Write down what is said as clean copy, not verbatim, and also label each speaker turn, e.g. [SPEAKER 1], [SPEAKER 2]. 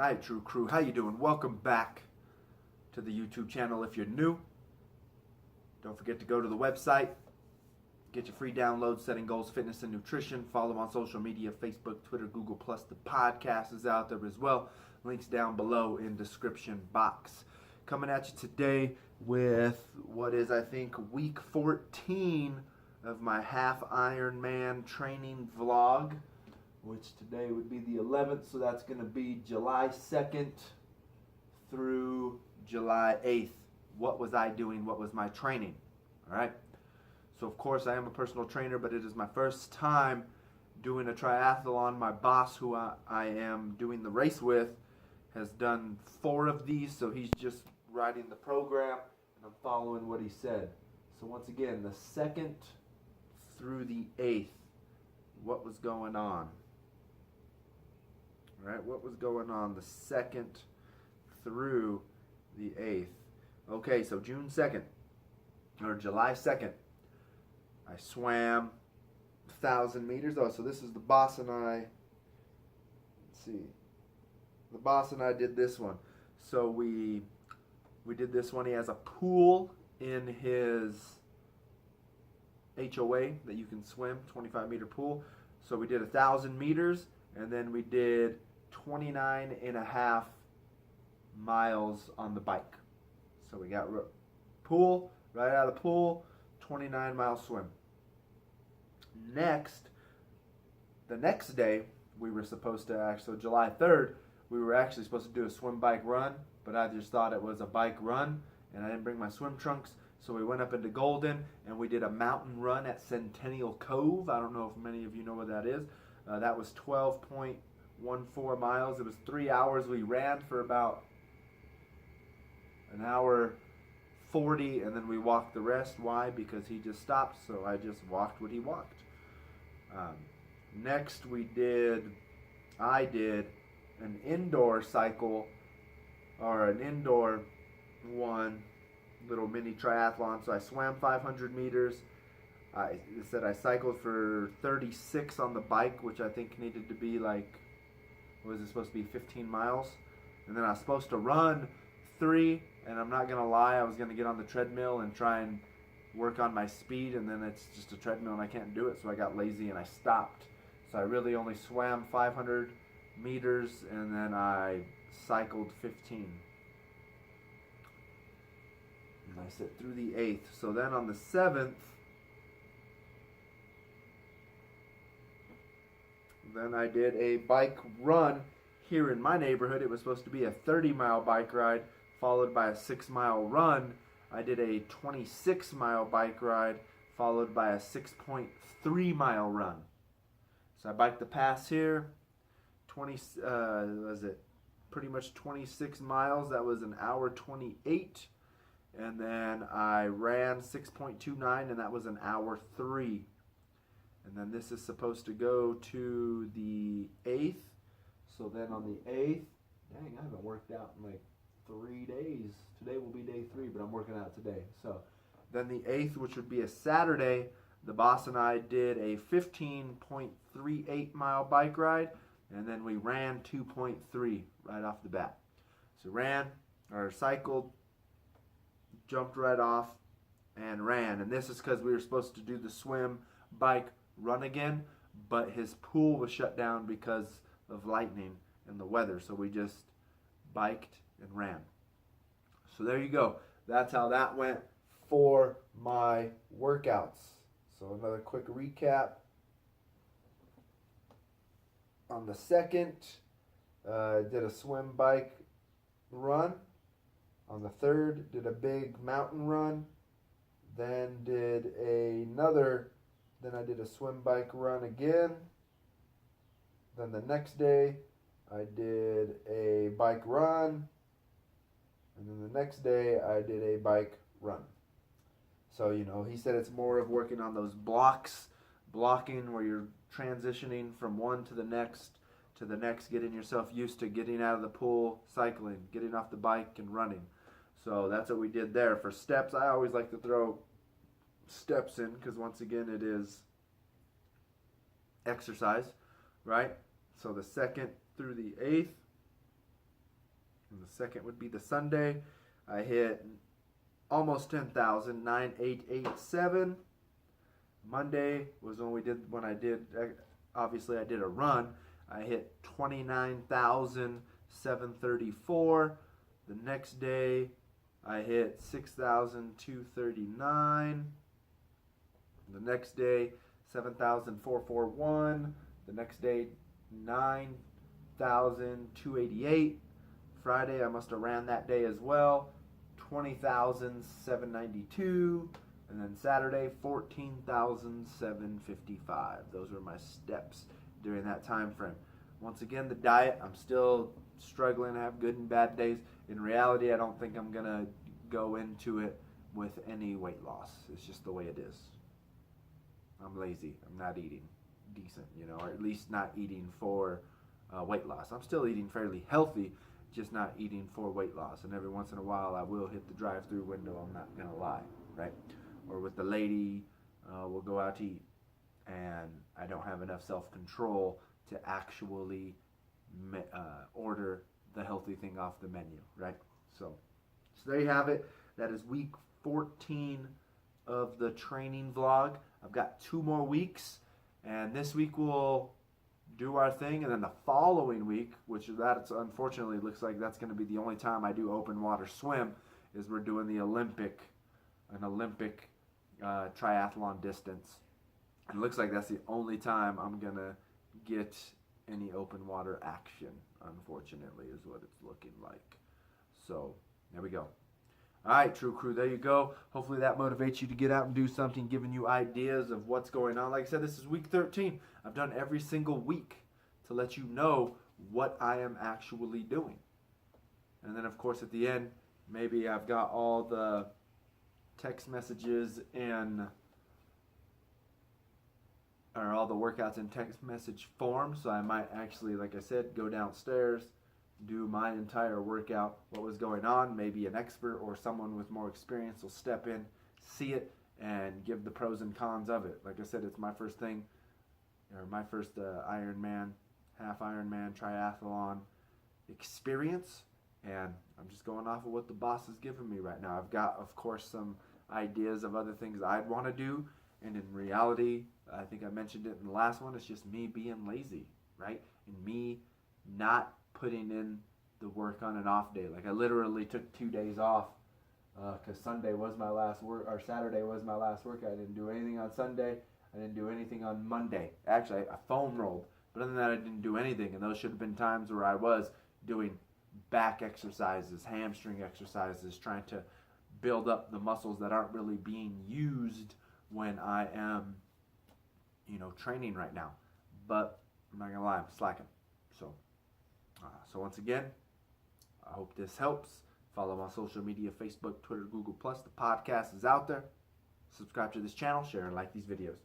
[SPEAKER 1] Hi, True Crew. How you doing? Welcome back to the YouTube channel. If you're new, don't forget to go to the website, get your free downloads, Setting Goals, Fitness, and Nutrition. Follow them on social media, Facebook, Twitter, Google+. The podcast is out there as well. Links down below in description box. Coming at you today with what is, I think, week 14 of my half Ironman training vlog, which today would be the 11th, so that's going to be July 2nd through July 8th. What was I doing? What was my training? All right. So, of course, I am a personal trainer, but it is my first time doing a triathlon. My boss, who I am doing the race with, has done 4 of these, so he's just writing the program, and I'm following what he said. So, once again, the 2nd through the 8th, what was going on? Right, what was going on the 2nd through the 8th? Okay, so June 2nd, or July 2nd, I swam 1,000 meters. Oh, so this is the boss and I, let's see, the boss and I did this one. So we did this one. He has a pool in his HOA that you can swim, 25-meter pool. So we did 1,000 meters, and then we did 29.5 miles on the bike. So we got pool, right out of the pool, 29-mile swim. Next, the next day, we were supposed to actually, so July 3rd, we were actually supposed to do a swim bike run, but I just thought it was a bike run, and I didn't bring my swim trunks. So we went up into Golden, and we did a mountain run at Centennial Cove. I don't know if many of you know what that is. That was 12.14 miles. It was 3 hours. We ran for about an hour 40, and then we walked the rest. Why? Because he just stopped, so I just walked what he walked. Next, I did an indoor cycle, or an indoor one, little mini triathlon. So I swam 500 meters. I said I cycled for 36 on the bike, which I think needed to be like, what was it supposed to be, 15 miles? And then I was supposed to run 3, and I'm not going to lie, I was going to get on the treadmill and try and work on my speed, and then it's just a treadmill and I can't do it, so I got lazy and I stopped. So I really only swam 500 meters, and then I cycled 15. And I said through the 8th. So then on the 7th, then I did a bike run here in my neighborhood. It was supposed to be a 30-mile bike ride followed by a 6-mile run. I did a 26-mile bike ride followed by a 6.3-mile run. So I biked the pass here, pretty much 26 miles. That was an hour 28. And then I ran 6.29, and that was an hour 3. And then this is supposed to go to the 8th. So then on the 8th, dang, I haven't worked out in like 3 days. Today will be day 3, but I'm working out today. So then the 8th, which would be a Saturday, the boss and I did a 15.38 mile bike ride, and then we ran 2.3 right off the bat. So cycled, jumped right off, and ran. And this is because we were supposed to do the swim, bike, run again, but his pool was shut down because of lightning and the weather, so we just biked and ran. So there you go. That's how that went for my workouts. So another quick recap. On the 2nd, did a swim, bike, run. On the 3rd, did a big mountain run. Then I did a swim, bike, run again. Then the next day, I did a bike run. And then the next day, I did a bike run. So, he said it's more of working on those blocking where you're transitioning from one to the next, getting yourself used to getting out of the pool, cycling, getting off the bike, and running. So that's what we did there. For steps, I always like to throw steps in because, once again, it is exercise, right? So the 2nd through the 8th, And the second would be the Sunday. I hit almost 10,000, 9,887. Monday was when I did obviously I did a run. I hit 29,734. The next day I hit 6,239. The next day 7,441. The next day 9,288. Friday I must have ran that day as well. 20,792. And then Saturday, 14,755. Those were my steps during that time frame. Once again, the diet, I'm still struggling. I have good and bad days. In reality, I don't think I'm going to go into it with any weight loss. It's just the way it is. I'm lazy. I'm not eating decent, or at least not eating for weight loss. I'm still eating fairly healthy, just not eating for weight loss. And every once in a while, I will hit the drive-through window. I'm not going to lie, right? Or with the lady, we'll go out to eat, and I don't have enough self-control to actually order the healthy thing off the menu, right? So there you have it. That is week 14 of the training vlog. I've got 2 more weeks, and this week we'll do our thing, and then the following week, which that's unfortunately looks like that's going to be the only time I do open water swim, is we're doing the Olympic triathlon distance. And it looks like that's the only time I'm gonna get any open water action, unfortunately, is what it's looking like. So there we go. All right, True Crew, there you go. Hopefully that motivates you to get out and do something, giving you ideas of what's going on. Like I said, this is week 13. I've done every single week to let you know what I am actually doing. And then, of course, at the end, maybe I've got all the text messages or all the workouts in text message form, so I might actually, like I said, go downstairs, do my entire workout, what was going on. Maybe an expert or someone with more experience will step in, see it, and give the pros and cons of it. Like I said, it's my first thing, or my first Ironman, half Ironman triathlon experience, and I'm just going off of what the boss is giving me right now. I've got, of course, some ideas of other things I'd want to do, and in reality, I think I mentioned it in the last one, it's just me being lazy, right? And me not putting in the work on an off day. Like I literally took 2 days off because Sunday was my last work, or Saturday was my last workout. I didn't do anything on Sunday. I didn't do anything on Monday. Actually, I foam rolled, but other than that, I didn't do anything. And those should have been times where I was doing back exercises, hamstring exercises, trying to build up the muscles that aren't really being used when I am, training right now. But I'm not gonna lie, I'm slacking. So once again, I hope this helps. Follow my social media: Facebook, Twitter, Google+. The podcast is out there. Subscribe to this channel, share and like these videos.